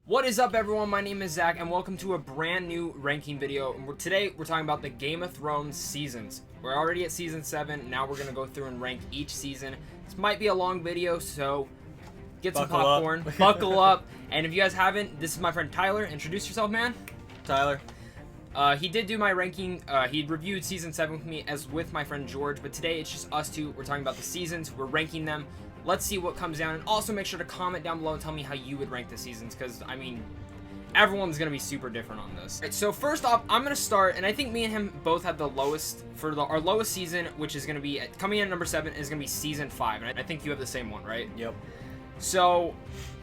What is up, everyone? My name is Zach, and welcome to a brand new ranking video. And today, we're talking about the Game of Thrones seasons. We're already at season 7. Now we're going to go through and rank each season. This might be a long video, so get some popcorn, buckle up. And if you guys haven't, this is my friend Tyler. Introduce yourself, man. Tyler. He did do my ranking. He reviewed season 7 with me as with my friend George. But today, it's just us two. We're talking about the seasons. We're ranking them. Let's see what comes down, and also make sure to comment down below and tell me how you would rank the seasons, because, I mean, everyone's going to be super different on this. Alright, so first off, I'm going to start, and I think me and him both had the lowest, for our lowest season, which is going to be, coming in at number 7, is going to be season 5, and I think you have the same one, right? Yep. So,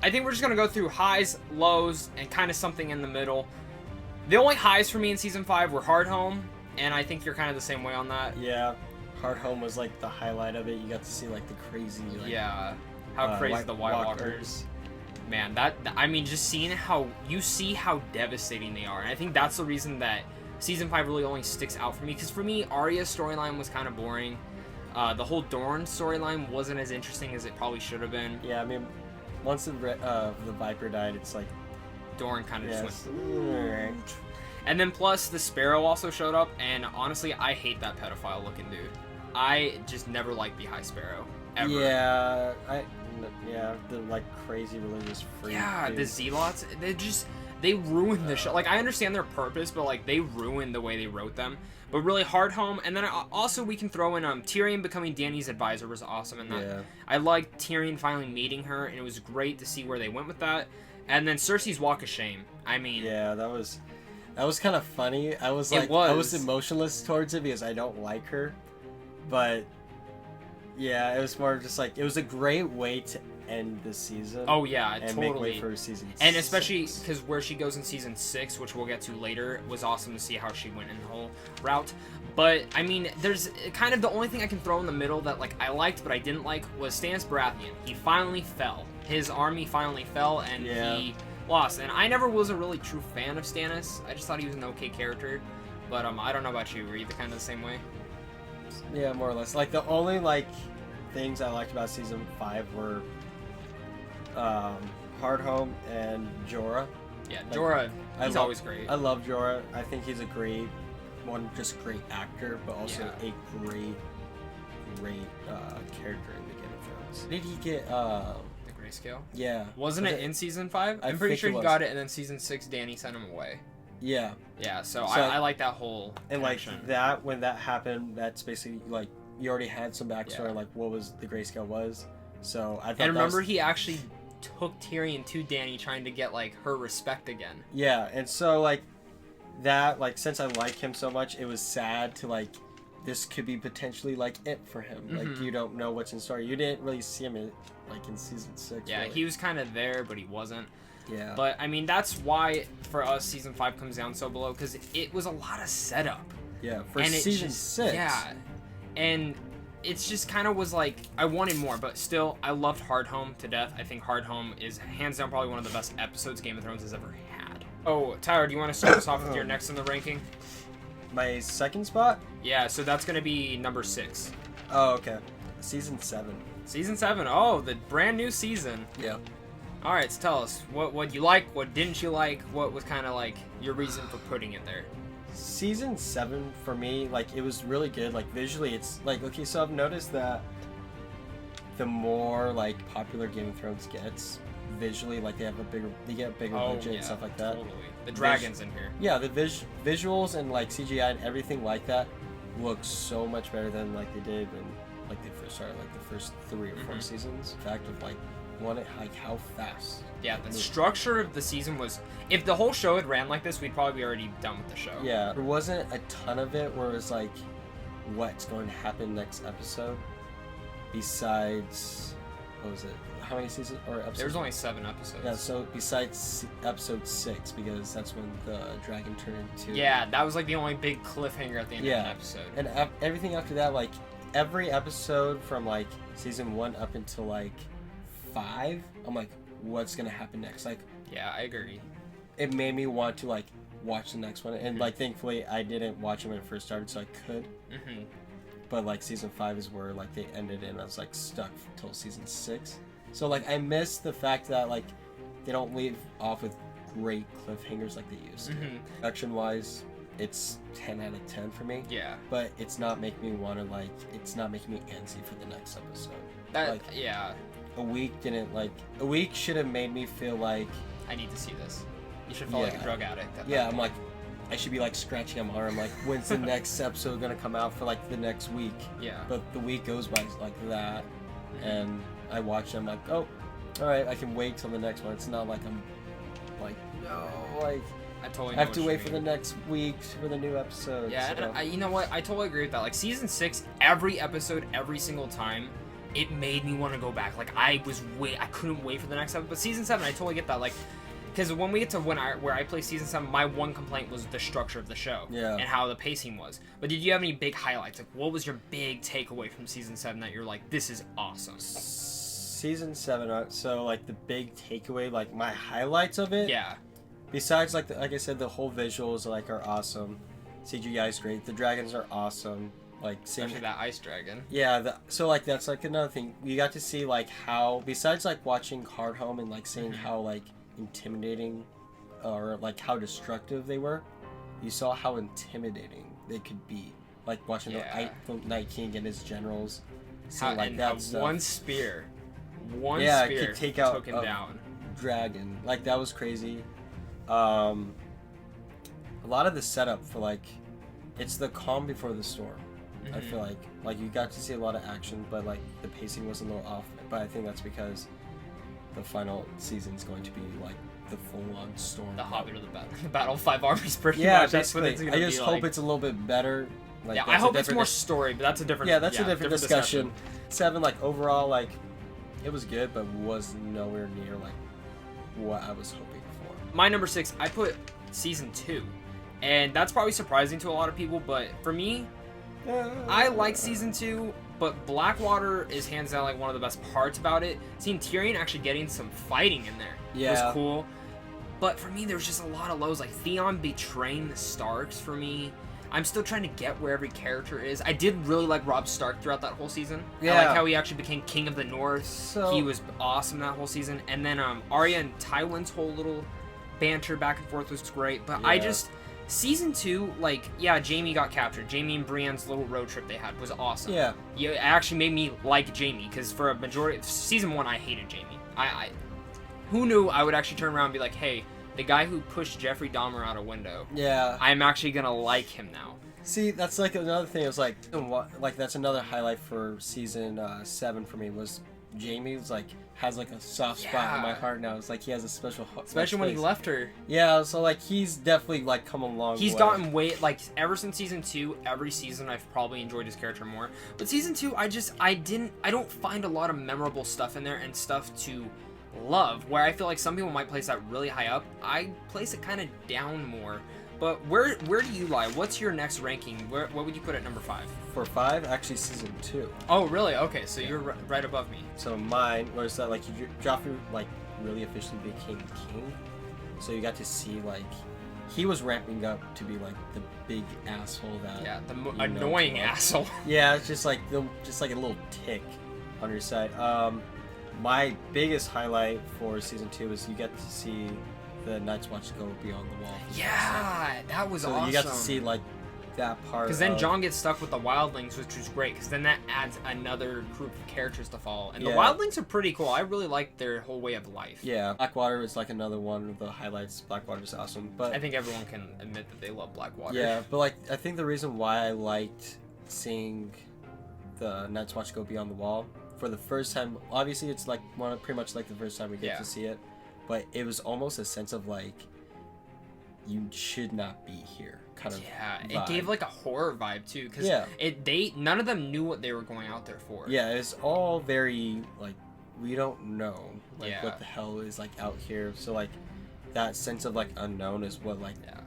I think we're just going to go through highs, lows, and kind of something in the middle. The only highs for me in season 5 were Hard Home, and I think you're kind of the same way on that. Yeah. Hard Home was like the highlight of it. You got to see like the crazy, like, how crazy the White Walkers. Man, I mean, just seeing how devastating they are, and I think that's the reason that season 5 really only sticks out for me. Because for me, Arya's storyline was kind of boring. The whole Dorne storyline wasn't as interesting as it probably should have been. Yeah, I mean, once the Viper died, it's like Dorne kind of just went. And then plus the Sparrow also showed up, and honestly, I hate that pedophile looking dude. I just never liked the High Sparrow, ever. Yeah, the like crazy religious freak. Yeah, dude. the Zealots, they ruined the show. Like, I understand their purpose, but like they ruined the way they wrote them. But really, Hard Home, and then also we can throw in Tyrion becoming Dany's advisor was awesome in that. Yeah. I liked Tyrion finally meeting her, and it was great to see where they went with that. And then Cersei's Walk of Shame. I mean, yeah, that was kind of funny. I was emotionless towards it because I don't like her. But yeah, it was more just like, it was a great way to end the season. Oh yeah, and totally. Make way for season 6. And especially because where she goes in season 6, which we'll get to later, was awesome to see how she went in the whole route. But I mean, there's kind of the only thing I can throw in the middle that like I liked but I didn't like was Stannis Baratheon. He finally fell. His army finally fell, and he lost. And I never was a really true fan of Stannis. I just thought he was an okay character. But I don't know about you. Were you kind of the same way? Yeah, more or less. Like, the only, like, things I liked about Season 5 were Hard Home and Jorah. Yeah, like, Jorah, he's always great. I love Jorah. I think he's a great actor, but also a great character in the Game of Thrones. Did he get, the Grayscale? Yeah. Wasn't it in Season 5? I'm pretty sure he got it, and then Season 6, Dany sent him away. Yeah. Yeah, so I like that whole connection. And like that, when that happened, that's basically like you already had some backstory, like what was the Grayscale was. So I thought. And remember, he actually took Tyrion to Dany, trying to get like her respect again. Yeah, and so like that, like since I like him so much, it was sad to like this could be potentially like it for him. Mm-hmm. Like you don't know what's in store. You didn't really see him in season 6. Yeah, really. He was kind of there, but he wasn't. Yeah. But, I mean, that's why, for us, Season 5 comes down so below, because it was a lot of setup. Yeah, for Season 6. Yeah. And it's just kind of was like, I wanted more, but still, I loved Hard Home to death. I think Hard Home is, hands down, probably one of the best episodes Game of Thrones has ever had. Oh, Tyler, do you want to start us off with your next in the ranking? My second spot? Yeah, so that's going to be number 6. Oh, okay. Season 7. Season 7. Oh, the brand new season. Yeah. All right, so tell us what you like, what didn't you like, what was kind of like your reason for putting it there. Season 7 for me, like it was really good. Like visually, it's like okay. So I've noticed that the more like popular Game of Thrones gets, visually, like they get a bigger budget and stuff like that. Totally. The dragons in here. Yeah, the visuals and like CGI and everything like that looks so much better than like they did when like they first started, like the first 3 or 4 seasons. In fact, of like. How fast. Yeah, the structure of the season was, if the whole show had ran like this, we'd probably be already done with the show. Yeah, there wasn't a ton of it where it was like, what's going to happen next episode? Besides, what was it? How many seasons or episodes? There was only 7 episodes. Yeah, so besides episode 6, because that's when the dragon turned into. Yeah, that was like the only big cliffhanger at the end of the episode. And everything after that, like every episode from like season 1 up until like 5, I'm like, what's gonna happen next? Like, yeah, I agree. It made me want to like watch the next one, and like thankfully I didn't watch it when it first started, so I could. But like season 5 is where like they ended, and I was like stuck till season 6. So like I miss the fact that like they don't leave off with great cliffhangers like they used to. Mhm. Action-wise, it's 10 out of 10 for me. Yeah. But it's not making me want to, like, it's not making me antsy for the next episode. That Like, yeah. a week should have made me feel like, I need to see this. You should feel like a Yeah. drug addict. At yeah, that I'm point. like, I should be like scratching my arm, like, when's the next episode gonna come out for like the next week? Yeah. But the week goes by like that, Mhm. and I watch them like, oh, all right, I can wait till the next one. It's not like I'm like, no, like I totally. I Know have what to you wait for mean. the next week for the new episode. Yeah, so. and you know what? I totally agree with that. Like season 6, every episode, every single time, it made me want to go back. Like I couldn't wait for the next episode. But season 7, I totally get that. Like, because when we get to where I play season 7, my one complaint was the structure of the show Yeah. and how the pacing was. But did you have any big highlights? Like, what was your big takeaway from season 7 that you're like, this is awesome? Season 7, so like the big takeaway, like my highlights of it. Yeah. Besides, like I said, the whole visuals like are awesome. CGI is great. The dragons are awesome. Like seeing, Especially that ice dragon. yeah. So like that's like another thing. You got to see like how, besides like watching Hard Home and like seeing how like intimidating or like how destructive they were, you saw how intimidating they could be. Like watching Yeah. the Night King and his generals. How, Seeing like and that how stuff. one spear Yeah, it could take out took him a- down. Dragon, like that was crazy. A lot of the setup for like, it's the calm before the storm. I Mhm. feel like you got to see a lot of action, but like the pacing was a little off. But I think that's because the final season's going to be like the full-on storm. The Hobbit of the Battle of Five Armies, pretty Yeah, much. That's what basically. it's I gonna just be hope like. it's a little bit better. Like, Yeah, I that's a hope it's different more dis- story, but that's a different. Yeah, that's a different discussion. discussion. 7, like overall, like it was good, but was nowhere near like what I was hoping for. My number 6, I put season 2, and that's probably surprising to a lot of people, but for me, I like season 2, but Blackwater is hands down like one of the best parts about it. Seeing Tyrion actually getting some fighting in there Yeah. was cool. But for me, there's just a lot of lows. Like Theon betraying the Starks for me. I'm still trying to get where every character is. I did really like Robb Stark throughout that whole season. I Yeah. like how he actually became King of the North. So- He was awesome that whole season. And then Arya and Tywin's whole little banter back and forth was great. But I Yeah. just... Season 2, like, yeah, Jaime got captured. Jaime and Brienne's little road trip they had was awesome. Yeah. It actually made me like Jaime, because for a majority... Season 1, I hated Jaime. Who knew I would actually turn around and be like, hey, the guy who pushed Jeffrey Dahmer out a window, Yeah. I'm actually gonna like him now. See, that's like another thing. It was like that's another highlight for season 7 for me was Jamie's like has like a soft spot in my Yeah. heart now. It's like he has a special Especially when he space. left her. Yeah, so like he's definitely like come a long He's way. gotten way, like, ever since season 2, every season I've probably enjoyed his character more. But season 2, I don't find a lot of memorable stuff in there and stuff to love, where I feel like some people might place that really high up. I place it kind of down more. But where do you lie? What's your next ranking? What would you put at number 5? For 5, actually season 2. Oh, really? Okay, so you're right above me. So mine was that like Joffrey like really officially became king. So you got to see like he was ramping up to be like the big asshole that Yeah, the you know annoying to love. asshole. Yeah, it's just like a little tick on your side. My biggest highlight for season 2 is you get to see the Night's Watch go beyond the wall. Yeah, that was So awesome. you got to see like that part. Because then of- Jon gets stuck with the wildlings, which was great. Because then that adds another group of characters to follow. And the Yeah. wildlings are pretty cool. I really like their whole way of life. Yeah, Blackwater is like another one of the highlights. Blackwater's awesome, but I think everyone can admit that they love Blackwater. yeah, but like I think the reason why I liked seeing the Night's Watch go beyond the wall for the first time, obviously it's like pretty much like the first time we get Yeah. to see it, but it was almost a sense of like you should not be here kind of. Yeah, vibe. it gave like a horror vibe too. Because Yeah. none of them knew what they were going out there for. Yeah, it's all very like we don't know like Yeah. what the hell is like out here. So like that sense of like unknown is what like Yeah.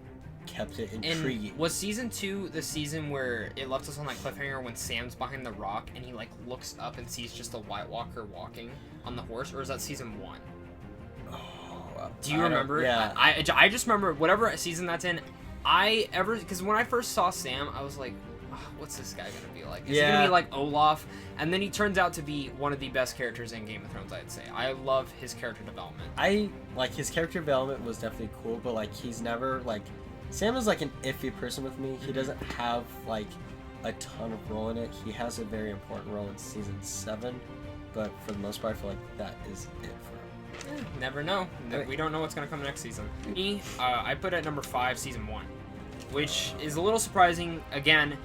kept it And intriguing. was season 2 the season where it left us on that cliffhanger when Sam's behind the rock and he like looks up and sees just a White Walker walking on the horse, or is that season 1? Do you I don't- remember? Yeah. I just remember whatever season that's in. Because when I first saw Sam, I was like, oh, what's this guy gonna be like? Is he gonna be like Olaf? And then he turns out to be one of the best characters in Game of Thrones, I'd say. I love his character development. I like his character development was definitely cool, but like he's never like Sam is like an iffy person with me. He doesn't have like a ton of role in it. He has a very important role in season 7, but for the most part, I feel like that is it for him. Never know. We don't know what's gonna come next season. Me, I put at number 5, season 1, which is a little surprising again.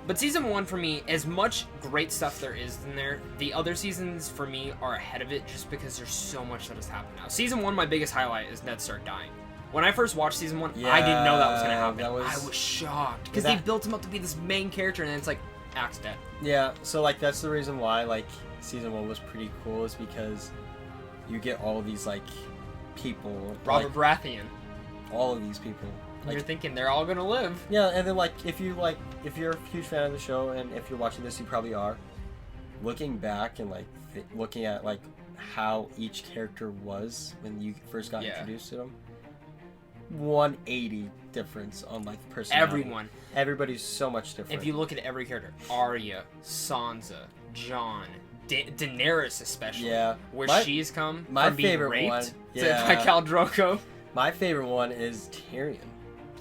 But season 1 for me, as much great stuff there is in there, the other seasons for me are ahead of it just because there's so much that has happened now. Season 1, my biggest highlight is Ned Stark dying. When I first watched season 1, I didn't know that was gonna happen. I was shocked because they built him up to be this main character, and then it's like, Axe dead. Yeah, so like that's the reason why like season 1 was pretty cool, is because you get all these like people, Robert Baratheon, all of these people. Like, you're thinking they're all gonna live. Yeah, and then if you're a huge fan of the show, and if you're watching this, you probably are. Looking back and like looking at like how each character was when you first got introduced to them, 180 difference on like personality. Everybody's so much different. If you look at every character, Arya, Sansa, Jon, Daenerys especially, where she's come from being raped by Khal Drogo. My favorite one is Tyrion.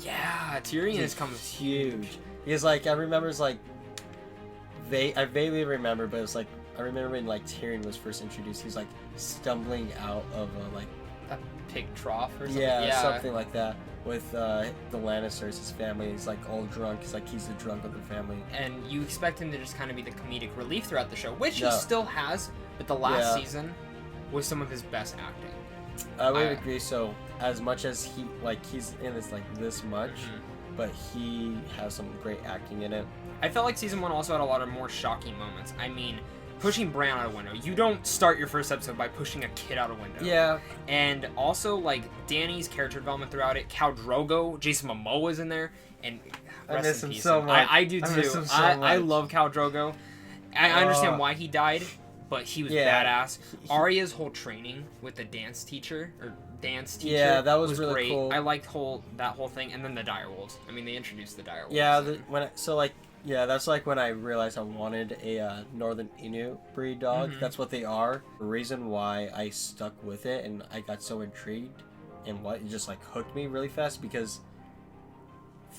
Yeah, Tyrion has come huge. Because like I remember, it's like I vaguely remember, but it's like I remember when like Tyrion was first introduced, he was like stumbling out of a pig trough or something. Yeah, something like that. With the Lannisters, his family, he's like all drunk. It's like he's the drunk of the family. And you expect him to just kind of be the comedic relief throughout the show, which he still has. But the last season was some of his best acting. I would agree. So as much as he's in this this much, but he has some great acting in it. I felt like season 1 also had a lot of more shocking moments. I mean, pushing Bran out a window. You don't start your first episode by pushing a kid out a window. Yeah. And also like Dany's character development throughout it. Khal Drogo, Jason Momoa is in there, and I miss him so much. I do too. I love Khal Drogo. I understand why he died, but he was badass. Arya's whole training with the dance teacher. Yeah, that was really great. cool. I liked that whole thing, and then the direwolves. I mean, they introduced the direwolves. Yeah, that's like when I realized I wanted a Northern Inuit breed dog. That's what they are. The reason why I stuck with it and I got so intrigued and it just like hooked me really fast, because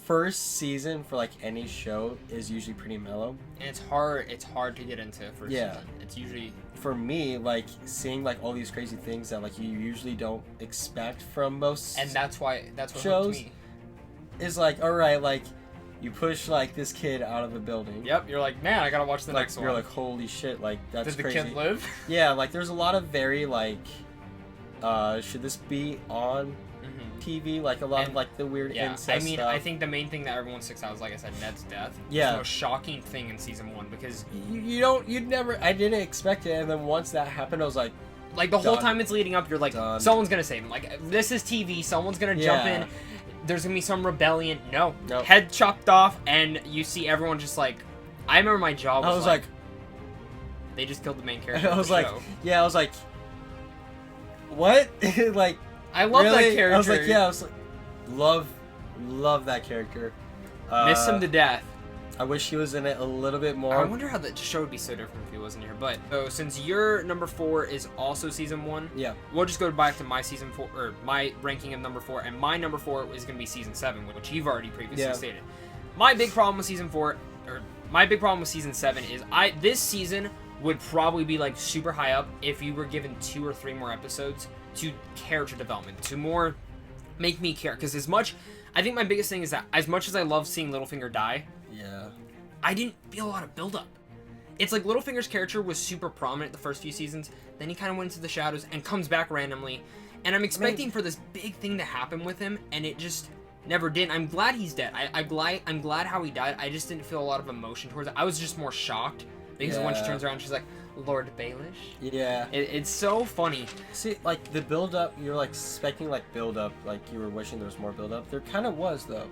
first season for like any show is usually pretty mellow. And it's hard to get into first season. It's usually, for me, like seeing like all these crazy things that like you usually don't expect from most, and that's what shows hooked me. Is like, all right, like you push like this kid out of a building. Yep, you're like, man, I gotta watch the next one. You're like, holy shit, like that's crazy. Did the kid live? Yeah, like there's a lot of very like, should this be on TV? Like a lot of like the weird incest stuff. I think the main thing that everyone sticks out is, like I said, Ned's death. Yeah. It's the most shocking thing in season 1, because I didn't expect it, and then once that happened, I was like the whole time it's leading up, you're like, someone's gonna save him. Like, this is TV, someone's gonna jump in. There's gonna be some rebellion. No. Head chopped off, and you see everyone just like. I remember my jaw was like, they just killed the main character. I was like, I was like, what? Like, I love that character. I was like, I was like, love that character. Miss him to death. I wish he was in it a little bit more. I wonder how the show would be so different if he wasn't here. But so since your number 4 is also season 1, we'll just go back to my season 4 or my ranking of number 4, and my number 4 is going to be season 7, which you've already previously stated. My big problem with season 4, or my big problem with season 7 is this season would probably be like super high up if you were given 2 or 3 more episodes to character development, to more make me care. Because I think my biggest thing is that as much as I love seeing Littlefinger die, I didn't feel a lot of build-up. It's like Littlefinger's character was super prominent the first few seasons, then he kind of went into the shadows and comes back randomly, and I'm expecting for this big thing to happen with him, and it just never did. I'm glad he's dead. I'm glad how he died. I just didn't feel a lot of emotion towards it. I was just more shocked, because when she turns around, she's like, Lord Baelish? Yeah. It's so funny. See, like, the build-up, you're, like, expecting, like, build-up, like, you were wishing there was more build-up. There kind of was, though.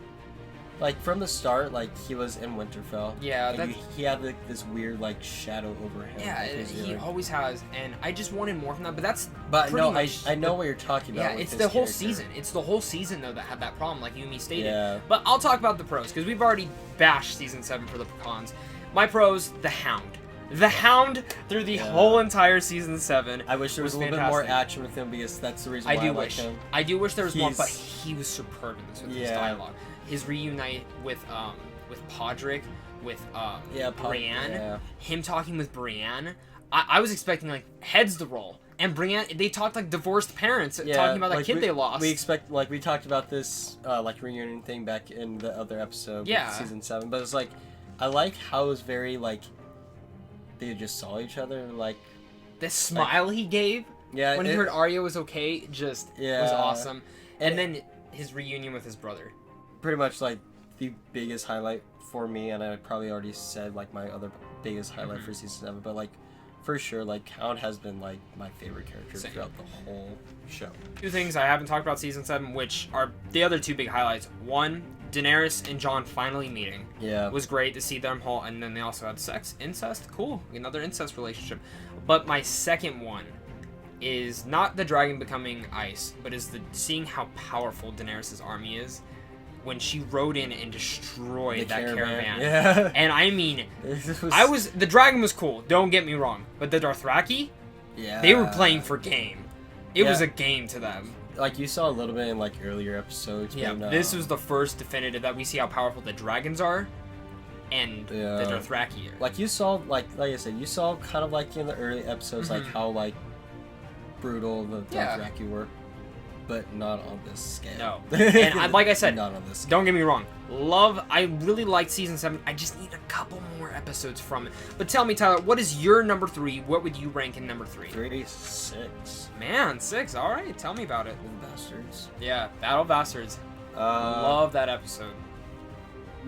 Like from the start, like he was in Winterfell. Yeah, and he had like this weird like shadow over him. Yeah, like, he always has, and I just wanted more from that. But that's But pretty no, much I know what you're talking about. Yeah, with it's this the whole character. season. It's the whole season though that had that problem, like you and me stated. Yeah. But I'll talk about the pros because we've already bashed season 7 for the cons. My pros: the Hound. The Hound through the whole entire season 7. I wish there was a little bit more action with him because that's the reason why I like him. I do wish there was more, but he was superb in this with his dialogue. His reunite with Podrick, with Brienne, him talking with Brienne. I was expecting like heads to roll, and Brienne, they talked like divorced parents talking about that kid they lost. We expect, like, we talked about this like reunion thing back in the other episode, with season 7. But it's like, I like how it was very like they just saw each other and like the smile he gave. Yeah, when he heard Arya was okay, just was awesome. And then his reunion with his brother. Pretty much like the biggest highlight for me, and I probably already said like my other biggest highlight for season 7, but like for sure, like Hound has been like my favorite character throughout the whole show. Two things I haven't talked about season 7, which are the other two big highlights. One, Daenerys and Jon finally meeting. Yeah. It was great to see them whole, and then they also had sex. Incest, cool. Another incest relationship. But my second one is not the dragon becoming ice, but is seeing how powerful Daenerys' army is when she rode in and destroyed that caravan. Yeah. And I mean, the dragon was cool, don't get me wrong, but the Dothraki, they were playing for game. It was a game to them. Like you saw a little bit in like earlier episodes. Yeah, this was the first definitive that we see how powerful the dragons are, and the Dothraki are. Like you saw, like I said, you saw kind of like in the early episodes, like how like brutal the Dothraki were, but not on this scale. No, and like I said, not on this scale. Don't get me wrong. I really liked season 7. I just need a couple more episodes from it. But tell me, Tyler, what is your number 3? What would you rank in number 3? 6. Man, 6. All right, tell me about it. Bastards. Yeah, Battle of Bastards. Love that episode.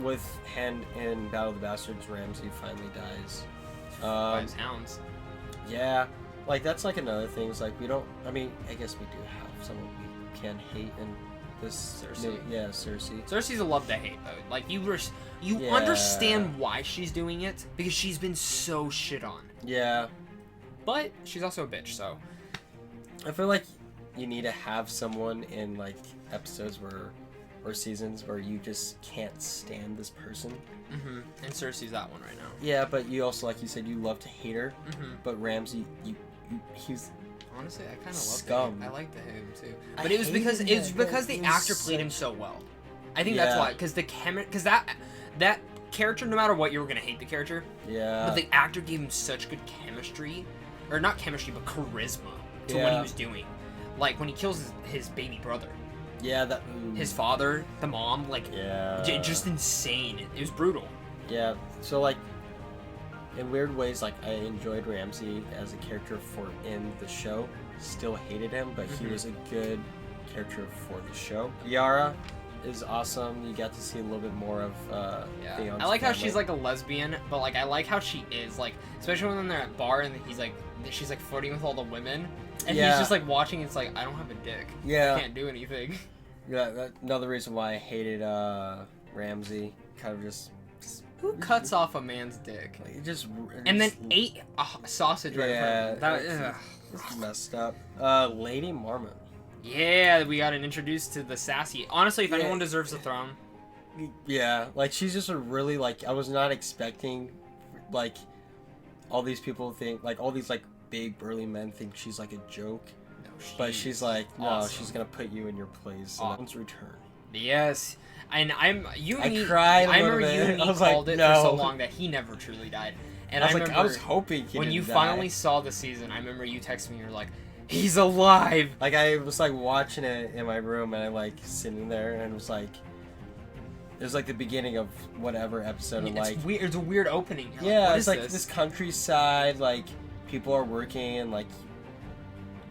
With Hand in Battle of the Bastards, Ramsay finally dies. By his hounds. Yeah, like that's like another thing. It's like we don't. I mean, I guess we do have someone we can hate in this. Cersei. Cersei. Cersei's a love to hate though. Like you understand why she's doing it because she's been so shit on. Yeah. But she's also a bitch, so. I feel like you need to have someone in like episodes or seasons where you just can't stand this person. Mm-hmm. And Cersei's that one right now. Yeah, but you also, like you said, you love to hate her. Mm-hmm. But Ramsay, he's honestly, I kind of love scum. I like the him too. But it was because the actor played him so well. I think that's why. Because that character, no matter what, you were gonna hate the character. Yeah. But the actor gave him such good chemistry, or not chemistry, but charisma to what he was doing. Like when he kills his baby brother. Yeah, his father, the mom, like just insane. It was brutal. Yeah. So like, in weird ways, like I enjoyed Ramsay as a character in the show. Still hated him, but he was a good character for the show. Yara is awesome. You got to see a little bit more of Theon's I like how family. she's like a lesbian, but like I like how she is like, especially when they're at bar and she's like flirting with all the women, and he's just like watching. It's like, I don't have a dick. I can't do anything. Yeah, that's another reason why I hated Ramsay. Kind of just who cuts off a man's dick? Like, and then ate a sausage right in front of him. That's messed up. Lady Mormont. Yeah, we got introduced to the sassy. Honestly, if anyone deserves the throne. Yeah, like she's just a really like, I was not expecting like all these people think like all these like big burly men think she's like a joke. No, but she's like, no, awesome. She's gonna put you in your place. Awesome. Return. Yes. And I remember you and me called it for so long that he never truly died. And I was hoping he when you finally saw the season, I remember you texted me, you were like, he's alive! Like, I was, like, watching it in my room, and I, like, sitting there, and it was, like, the beginning of whatever episode, and, like... It's a weird opening. You're yeah, it's, like, this countryside, like, people are working, and, like,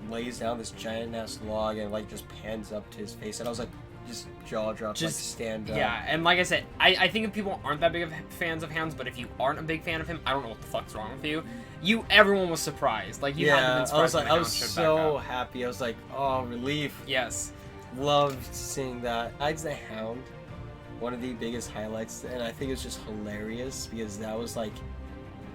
lays down this giant-ass log, and, like, just pans up to his face, and I was, like, just jaw dropped, like, stand up. Yeah, and like I said, I think if people aren't that big of fans of Hounds, but if you aren't a big fan of him, I don't know what the fuck's wrong with you. Everyone was surprised. Like, you had been surprised. I was so happy. I was like, oh, relief. Yes. Loved seeing that. Besides the Hound, one of the biggest highlights, and I think it's just hilarious because that was like,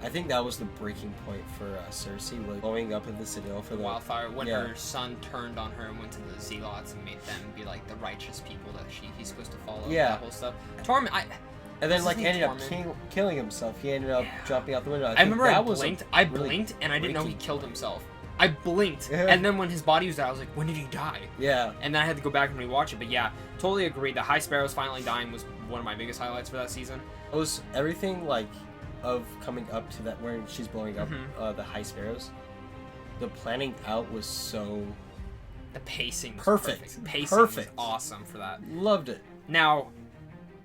I think that was the breaking point for Cersei, like blowing up in the Citadel for the wildfire when her son turned on her and went to the Zealots and made them be like the righteous people that he's supposed to follow. That whole stuff. Tormund, and then like ended up killing himself. He ended up jumping out the window. I remember I blinked and I didn't know he killed himself. I blinked, and then when his body was out, I was like, when did he die? Yeah. And then I had to go back and rewatch it, but yeah, totally agree. The High Sparrows finally dying was one of my biggest highlights for that season. It was everything like of coming up to that where she's blowing up the High Sparrows. The planning out was so... The pacing was perfect. Pacing was awesome for that. Loved it. Now,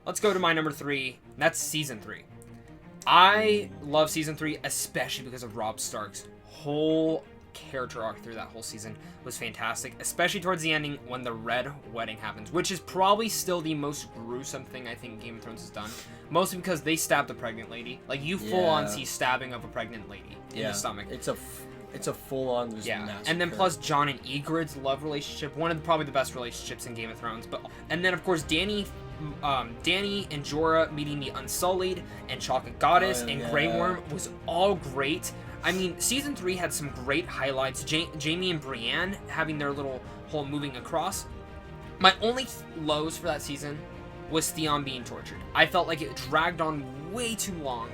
let's go to my number 3. That's Season 3. I love Season 3, especially because of Robb Stark's whole character arc through that whole season was fantastic, especially towards the ending when the Red Wedding happens, which is probably still the most gruesome thing I think Game of Thrones has done, mostly because they stabbed a pregnant lady. Like, you full on see stabbing of a pregnant lady in the stomach. It's a full-on massacre. And then plus Jon and Ygritte's love relationship, one of probably the best relationships in Game of Thrones. And then of course Dany and Jorah meeting the Unsullied and Chocolate Goddess and Grey Worm was all great. I mean, Season 3 had some great highlights. Jaime and Brienne having their little whole moving across. My only lows for that season was Theon being tortured. I felt like it dragged on way too long,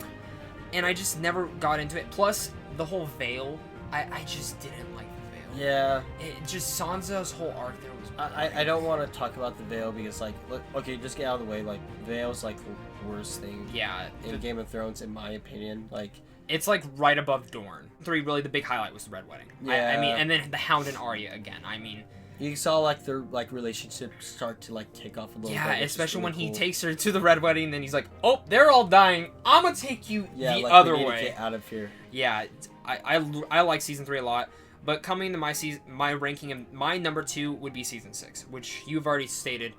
and I just never got into it. Plus, the whole veil, I just didn't like the veil. Yeah. It just, Sansa's whole arc there was... I don't want to talk about the veil because, like, look, okay, just get out of the way. Like, veil's, like, the worst thing in Game of Thrones, in my opinion. Like... It's like right above Dorne. 3, really, the big highlight was the Red Wedding. I mean, and then the Hound and Arya again. I mean, you saw like their like relationship start to like kick off a little bit. Yeah, especially when he takes her to the Red Wedding, and then he's like, "Oh, they're all dying. I'm gonna take you the other way. To get out of here." Yeah, I like Season 3 a lot. But coming to my ranking, of my number 2 would be Season 6, which you've already stated.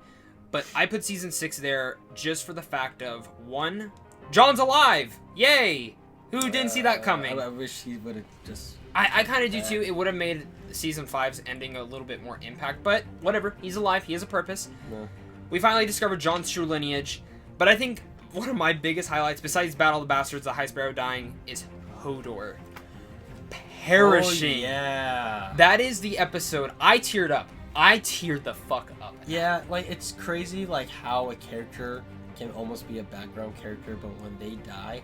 But I put Season 6 there just for the fact of 1, Jon's alive! Yay! Who didn't see that coming? I wish he would have just... I kind of do too. It would have made Season 5's ending a little bit more impact, but whatever. He's alive. He has a purpose. Yeah. We finally discovered Jon's true lineage, but I think one of my biggest highlights, besides Battle of the Bastards, the High Sparrow dying, is Hodor perishing. Oh, yeah. That is the episode. I teared up. I teared the fuck up. Yeah, like, it's crazy, like, how a character can almost be a background character, but when they die...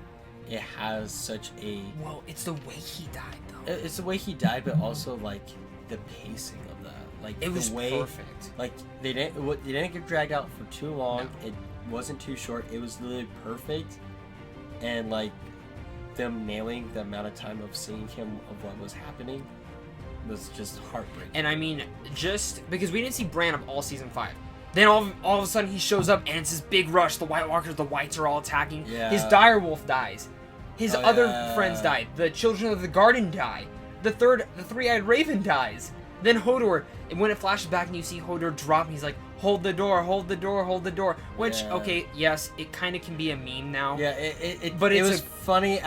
It has such a... Well, it's the way he died, though. It's the way he died, but also, like, the pacing of that. Like, it was way, perfect. Like, they didn't get dragged out for too long. No. It wasn't too short. It was literally perfect. And, like, them nailing the amount of time of seeing him of what was happening was just heartbreaking. And, I mean, just... Because we didn't see Bran of all Season 5. Then all of a sudden he shows up and it's this big rush. The White Walkers, the Whites are all attacking. Yeah. His direwolf dies. His other friends die. The Children of the Garden die. The Three-Eyed Raven dies. Then Hodor, and when it flashes back and you see Hodor drop, he's like, hold the door, hold the door, hold the door. Which, okay, yes, it kind of can be a meme now. Yeah, it was funny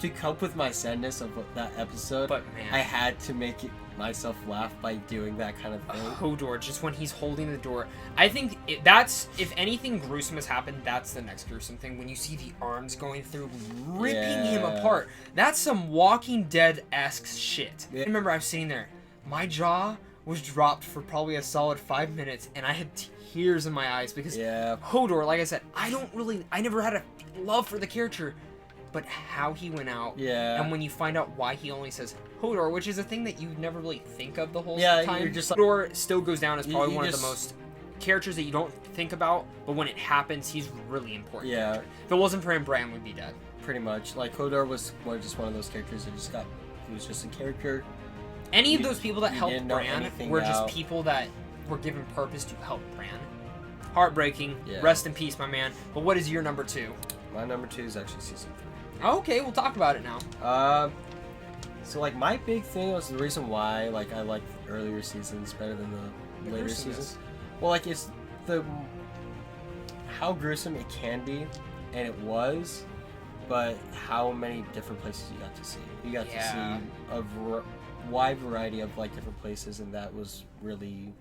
to cope with my sadness of that episode. But man, I had to make myself laugh by doing that kind of thing. Hodor, just when he's holding the door. I think that's, if anything gruesome has happened, that's the next gruesome thing. When you see the arms going through, ripping him apart. That's some Walking Dead-esque shit. Yeah. I remember I was sitting there. My jaw was dropped for probably a solid 5 minutes, and I had tears in my eyes because Hodor, like I said, I never had a love for the character, but how he went out, and when you find out why he only says Hodor, which is a thing that you never really think of the whole time. You're just Hodor still goes down as probably one of the most characters that you don't think about, but when it happens, he's really important. Character. If it wasn't for him, Bran would be dead. Pretty much. Like, Hodor was just one of those characters that he was just a character. Any of those people that helped Bran were just people that were given purpose to help Bran. Heartbreaking. Rest in peace, my man. But what is your number 2? My number 2 is actually Season 3. Okay, we'll talk about it now. So, like, my big thing was the reason why, like, I like earlier seasons better than the later seasons. Well, like, it's how gruesome it can be, and it was, but how many different places you got to see. You got to see a wide variety of, like, different places, and that was really...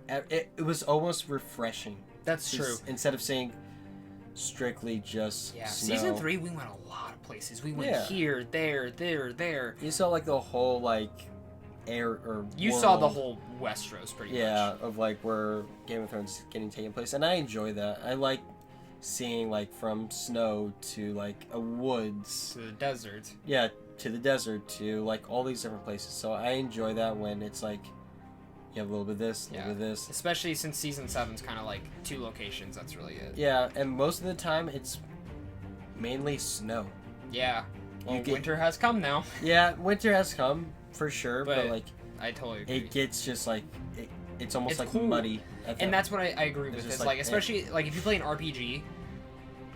It was almost refreshing That's true. Instead of saying strictly just snow. Season 3 we went a lot of places. We went here, there. You saw like the whole like air or you world, saw the whole Westeros pretty much. Yeah, of like where Game of Thrones is getting taken place, and I enjoy that. I like seeing like from snow to like a woods to the desert. Yeah, to the desert to like all these different places. So I enjoy that when it's like you have a little bit of this, a little bit of this. Especially since season 7's kind of like 2 locations. That's really it. Yeah, and most of the time it's mainly snow. Yeah. Well, winter has come now. Yeah, winter has come for sure, but like I totally agree. It gets just like it's almost like cool. muddy. And that's what I agree with. Is like especially like if you play an RPG,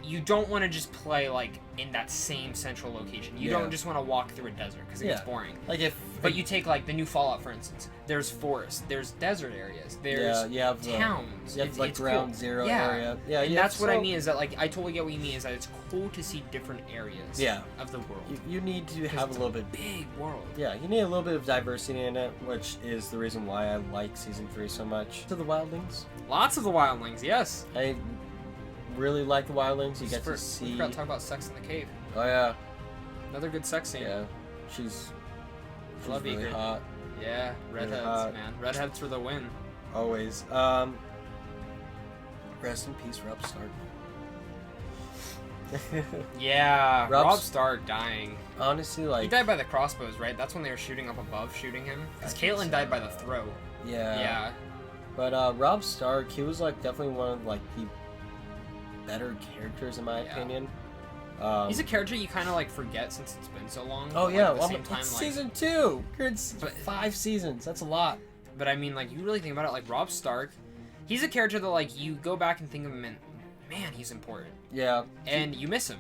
you don't want to just play like in that same central location. You don't just want to walk through a desert because it gets boring. Like but you take like the new Fallout for instance. There's forests, there's desert areas, there's towns. You have like ground cool. zero area. Yeah, and that's what I mean is that like I totally get what you mean is that it's cool to see different areas. Of the world. You need to have a little bit big world. Yeah, you need a little bit of diversity in it, which is the reason why I like season 3 so much. To the wildlings. Lots of the wildlings, yes. I really like the wildlings. You get to see. We forgot to talk about sex in the cave. Oh yeah. Another good sex scene. Yeah, she's really Egret. Hot. Yeah, redheads, man. Redheads for the win. Always. Rest in peace, Robb Stark. Yeah, Robb Stark dying. Honestly, like he died by the crossbows, right? That's when they were shooting up above, shooting him. Because Caitlyn died by the throw. Yeah. Yeah. But Robb Stark, he was like definitely one of like the better characters in my opinion. He's a character you kind of like forget since it's been so long. Oh but, yeah, like, at the same time, season 2. It's 5 seasons. That's a lot. But I mean, like you really think about it, like Robb Stark, he's a character that like you go back and think of him and man, he's important. Yeah. And you miss him.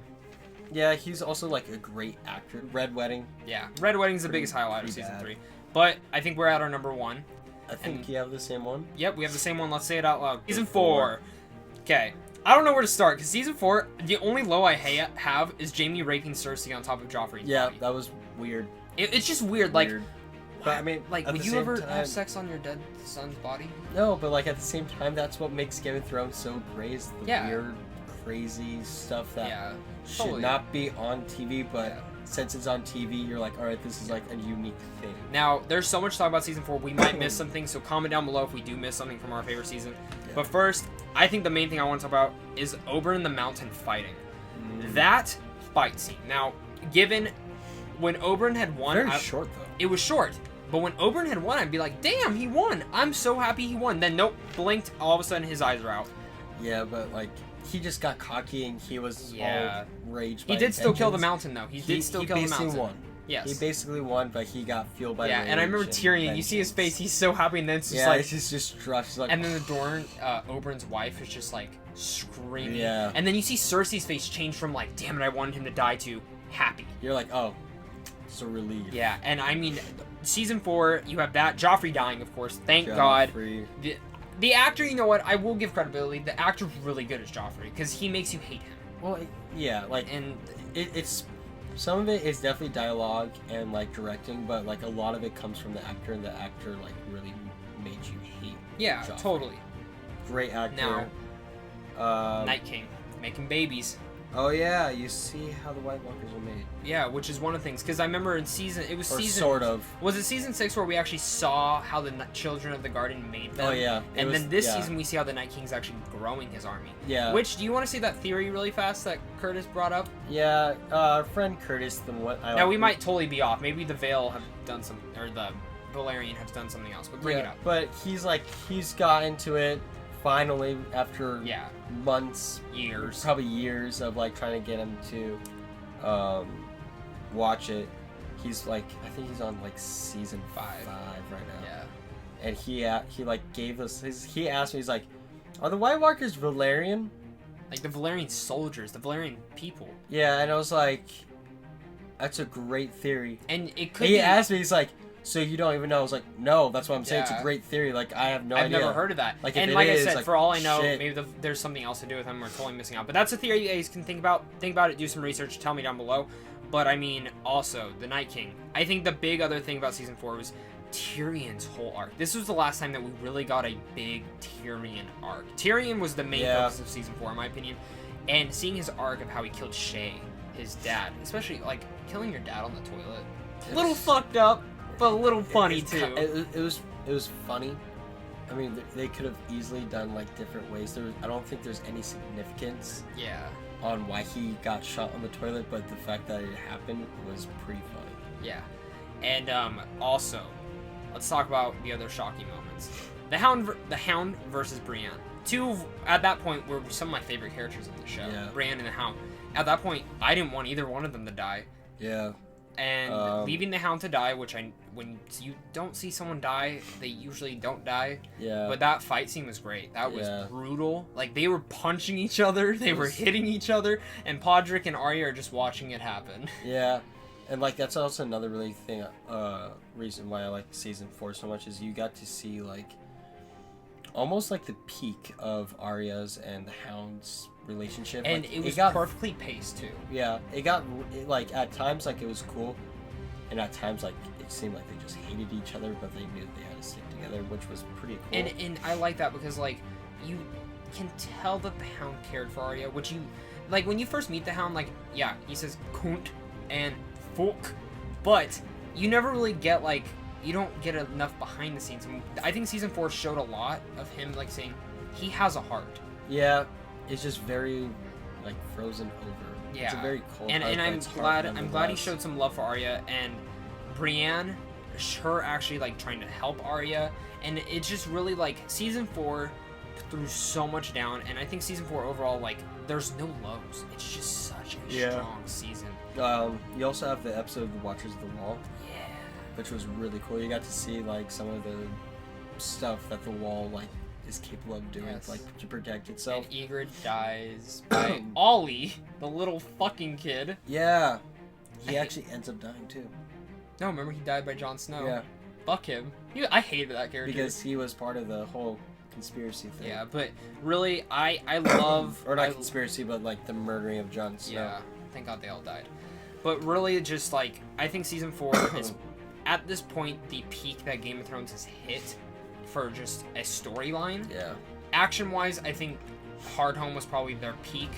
Yeah, he's also like a great actor. Red Wedding. Yeah, Red Wedding's the biggest highlight of season 3. But I think we're at our number 1. I think you have the same one. Yep, we have the same one. Let's say it out loud. Season 4. Okay. I don't know where to start, because Season 4, the only low I have is Jaime raping Cersei on top of Joffrey's body. That was weird. It's just weird. Like, but I mean, like, would you ever have sex on your dead son's body? No, but like at the same time, that's what makes Game of Thrones so great. Is the weird, crazy stuff that should not be on TV, but since it's on TV, you're like, all right, this is like a unique thing. Now, there's so much to talk about Season 4. We might miss something, so comment down below if we do miss something from our favorite season. But first, I think the main thing I want to talk about is Oberyn the Mountain fighting. That fight scene. Now, given when Oberyn had won... Very short, though. It was short. But when Oberyn had won, I'd be like, damn, he won. I'm so happy he won. Then, nope, blinked, all of a sudden his eyes are out. Yeah, but like, he just got cocky and he was all raged by He did still kill the mountain, though. He did still kill the mountain. He won. Yes. He basically won, but he got fueled by rage. And I remember Tyrion, you see his face, he's so happy, and then it's just like... it's just crushed. Like, and then Oberyn's wife is just like screaming. Yeah. And then you see Cersei's face change from like, damn it, I wanted him to die to happy. You're like, oh, so relieved. Yeah, and I mean, Season 4, you have that. Joffrey dying, of course. Thank God. The actor, you know what, I will give credibility. The actor's really good as Joffrey, because he makes you hate him. Well, yeah, like, and it's... Some of it is definitely dialogue and like directing, but like a lot of it comes from the actor, and the actor like really made you hate. Yeah, Joffrey. Totally. Great actor. Now, Night King making babies. Oh yeah, you see how the White Walkers are made. Yeah, which is one of the things, because I remember in season, sort of. Was it season 6 where we actually saw how the children of the Garden made them? Oh yeah. And then this season we see how the Night King's actually growing his army. Yeah. Which, do you want to say that theory really fast that Curtis brought up? Yeah, our friend Curtis, Now we might totally be off. Maybe the Vale have done some, or the Valerian have done something else, but bring it up. But he's got into it finally after months, probably years of like trying to get him to watch it. He's like, I think he's on like season 5 right now. Yeah. And he like gave us he asked me, he's like, are the White Walkers Valerian? Like the Valerian soldiers, the Valerian people. Yeah, and I was like, that's a great theory. And it could he asked me, he's like, so you don't even know? I was like, no, that's what I'm saying. It's a great theory. Like, I have no idea. I've never heard of that. Like, and like I said, for all I know, maybe there's something else to do with them. We're totally missing out. But that's a theory you guys can think about. Think about it. Do some research. Tell me down below. But I mean, also the Night King. I think the big other thing about season 4 was Tyrion's whole arc. This was the last time that we really got a big Tyrion arc. Tyrion was the main focus of season 4, in my opinion, and seeing his arc of how he killed Shay, his dad, especially like killing your dad on the toilet, a little fucked up, but a little funny too. It was funny. I mean, they could have easily done like different ways. I don't think there's any significance. Yeah. On why he got shot on the toilet, but the fact that it happened was pretty funny. Yeah. And also, let's talk about the other shocking moments. The Hound versus Brienne. Two, at that point, were some of my favorite characters in the show. Yeah. Brienne and the Hound. At that point, I didn't want either one of them to die. Yeah. And leaving the Hound to die, when you don't see someone die, they usually don't die. Yeah. But that fight scene was great. That was brutal. Like, they were punching each other, they were hitting each other, and Podrick and Arya are just watching it happen. Yeah. And, like, that's also another really reason why I like season 4 so much, is you got to see, like, almost like the peak of Arya's and the Hound's relationship. And like, it was perfectly paced, too. Yeah. Like, at times, like, it was cool, and at times, like, it seemed like they just hated each other, but they knew they had to stick together, which was pretty cool. And I like that because, like, you can tell that the Hound cared for Arya, which you... Like, when you first meet the Hound, like, yeah, he says kunt and fuck, but you never really get, like... You don't get enough behind the scenes. I think season 4 showed a lot of him, like, saying he has a heart. Yeah, it's just very, like, frozen over. Yeah, it's a very cold and heart, I'm glad he showed some love for Arya, and Brienne, her actually like trying to help Arya, and it's just really like season 4 threw so much down, and I think season 4 overall, like, there's no lows. It's just such a strong season. You also have the episode of The Watchers of the Wall. Which was really cool. You got to see like some of the stuff that the wall like is capable of doing, like to protect itself. And Ygritte dies by Ollie, the little fucking kid. Yeah, he actually ends up dying too. No, remember he died by Jon Snow. Yeah, fuck him. I hated that character because he was part of the whole conspiracy thing. Yeah, but really, I love or not conspiracy, but like the murdering of Jon Snow. Yeah, thank God they all died. But really, just like I think season 4 is. At this point, the peak that Game of Thrones has hit for just a storyline. Yeah. Action-wise, I think Hardhome was probably their peak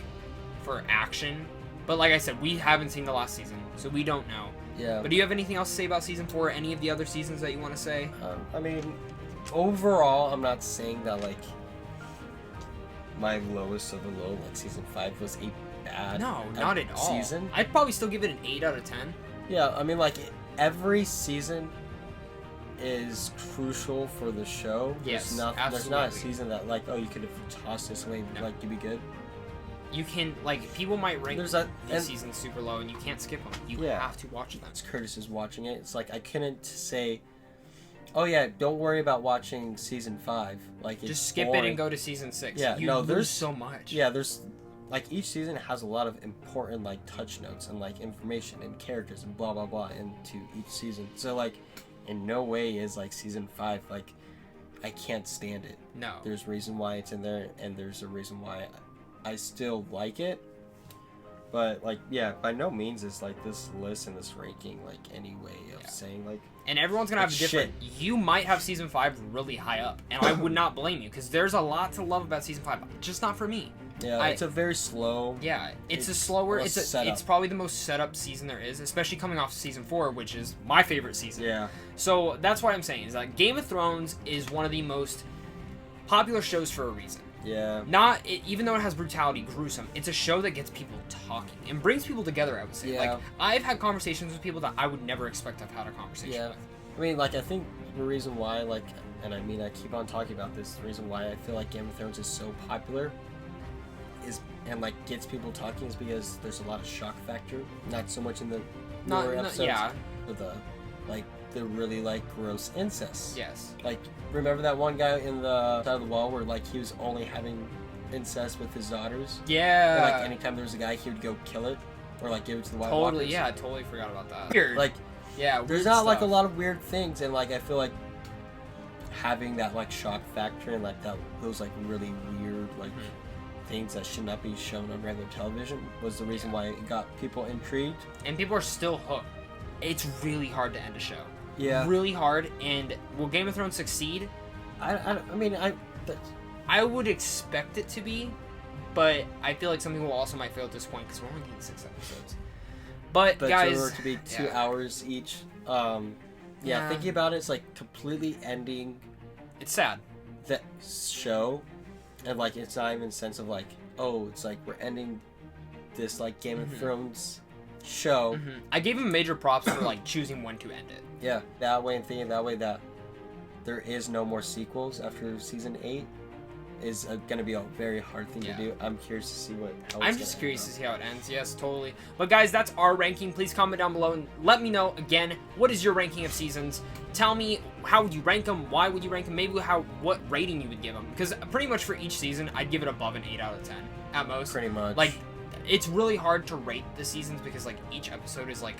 for action. But like I said, we haven't seen the last season, so we don't know. Yeah. But do you have anything else to say about season 4? Any of the other seasons that you want to say? I mean, overall, I'm not saying that like my lowest of the low, like season 5, was a bad. No, not at all. Season. I'd probably still give it an 8 out of 10. Yeah, I mean, like. Every season is crucial for the show. Yes, absolutely. There's not a season that, like, oh, you could have tossed this away, like, to be good. You can, like, people might rank these seasons super low, and you can't skip them. You have to watch them. It's Curtis is watching it. It's like, I couldn't say, oh, yeah, don't worry about watching season 5. Like, it's just skip boring. it and go to season 6. Yeah, there's so much. Yeah, there's... Like, each season has a lot of important, like, touch notes and, like, information and characters and blah, blah, blah into each season. So, like, in no way is, like, season 5, like, I can't stand it. No. There's a reason why it's in there, and there's a reason why I still like it. But, like, yeah, by no means is, like, this list and this ranking, like, any way of saying, like... And everyone's gonna have different... You might have season 5 really high up, and I would not blame you, because there's a lot to love about season 5, just not for me. Yeah, it's a very slow... Yeah, it's a slower... It's probably the most set-up season there is, especially coming off season 4, which is my favorite season. Yeah. So that's what I'm saying, is that Game of Thrones is one of the most popular shows for a reason. Yeah. Even though it has brutality, gruesome, it's a show that gets people talking and brings people together, I would say. Yeah. Like, I've had conversations with people that I would never expect to have had a conversation with. I mean, like, I think the reason why, like, and I mean, I keep on talking about this, the reason why I feel like Game of Thrones is so popular and like gets people talking is because there's a lot of shock factor, not so much in the lower episodes, with the really like gross incest. Yes. Like, remember that one guy in the side of the wall where like he was only having incest with his daughters? Yeah. And, like, anytime there was a guy, he would go kill it or like give it to the White Walkers. Yeah, I totally forgot about that. Weird. Like, yeah, there's not like a lot of weird things, and like I feel like having that like shock factor and like those like really weird like things that should not be shown on regular television was the reason why it got people intrigued. And people are still hooked. It's really hard to end a show. really hard. And will Game of Thrones succeed? I mean, I would expect it to be, but I feel like some people also might feel at this point because we're only getting 6 episodes. But guys, for it to be 2 hours each. Thinking about it, it's like completely ending. It's sad. The show, and like it's not even a sense of like, oh, it's like we're ending this like Game of Thrones show. I gave him major props for like choosing when to end it. Yeah, that way, and thinking that way that there is no more sequels after season 8 is going to be a very hard thing to do. I'm curious to see I'm just curious to see how it ends. Yes, totally. But guys, that's our ranking. Please comment down below and let me know again, what is your ranking of seasons? Tell me how would you rank them? Why would you rank them? Maybe what rating you would give them? Because pretty much for each season, I'd give it above an 8 out of 10 at most. Pretty much. Like, it's really hard to rate the seasons because like each episode is like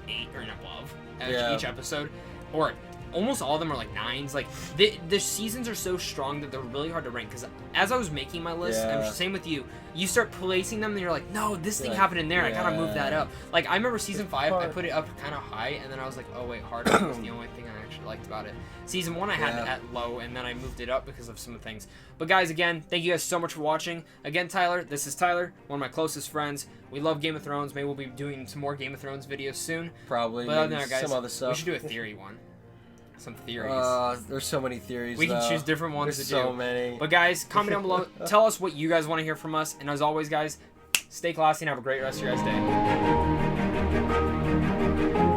8 or above. Each episode, or almost all of them are like 9s. Like the seasons are so strong that they're really hard to rank. Because as I was making my list, I'm same with you. You start placing them, and you're like, no, this thing happened in there. I gotta move that up. Like I remember season 5, I put it up kind of high, and then I was like, oh wait, hard was the only thing I actually liked about it. Season 1 I had it at low, and then I moved it up because of some things. But guys, again, thank you guys so much for watching. Again, Tyler, this is Tyler, one of my closest friends. We love Game of Thrones. Maybe we'll be doing some more Game of Thrones videos soon. Probably. But other than that, guys, some other stuff. we should do a theory one. Some theories. There's so many theories. We can choose different ones to do. So many. But guys, comment down below. Tell us what you guys want to hear from us. And as always, guys, stay classy and have a great rest of your guys' day.